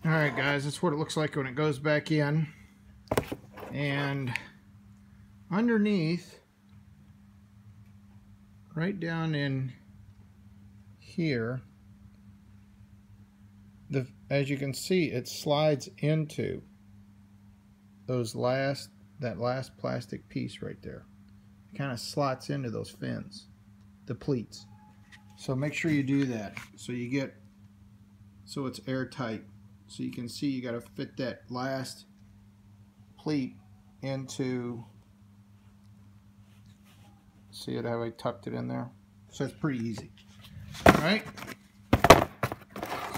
Alright guys, that's what it looks like when it goes back in. And underneath, right down in here, as you can see, it slides into that last plastic piece right there. It kind of slots into those fins, the pleats. So make sure you do that so it's airtight. So you can see you got to fit that last pleat into, see it how I tucked it in there? So it's pretty easy. Alright,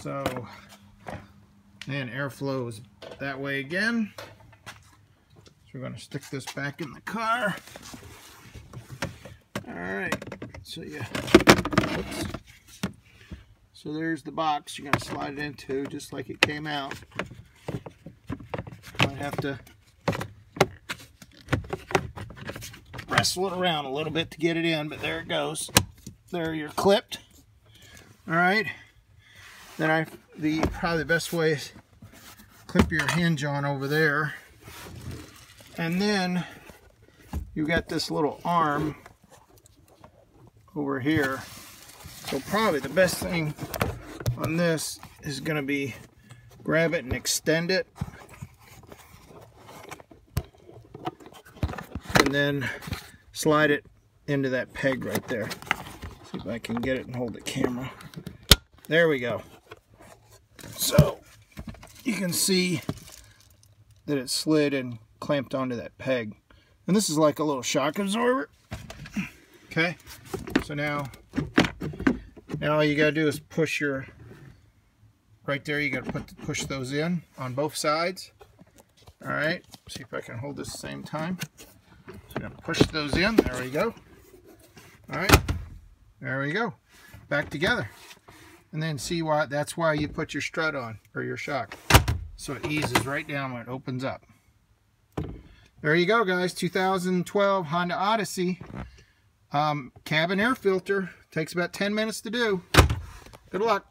so then airflow is that way again. So we're going to stick this back in the car. Alright, so oops. So there's the box you're going to slide it into just like it came out. Might have to wrestle it around a little bit to get it in, but there it goes. There you're clipped. Alright. Then probably the best way is clip your hinge on over there. And then you got this little arm over here. So probably the best thing on this is going to be grab it and extend it. And then slide it into that peg right there. See if I can get it and hold the camera. There we go. So you can see that it slid and clamped onto that peg. And this is like a little shock absorber. Okay, so now all you gotta do is push right there, you gotta push those in on both sides. Alright, see if I can hold this at the same time. So I'm gonna push those in, there we go. Alright, there we go. Back together. And then see why, that's why you put your strut on, or your shock. So it eases right down when it opens up. There you go guys, 2012 Honda Odyssey. Cabin air filter. Takes about 10 minutes to do. Good luck.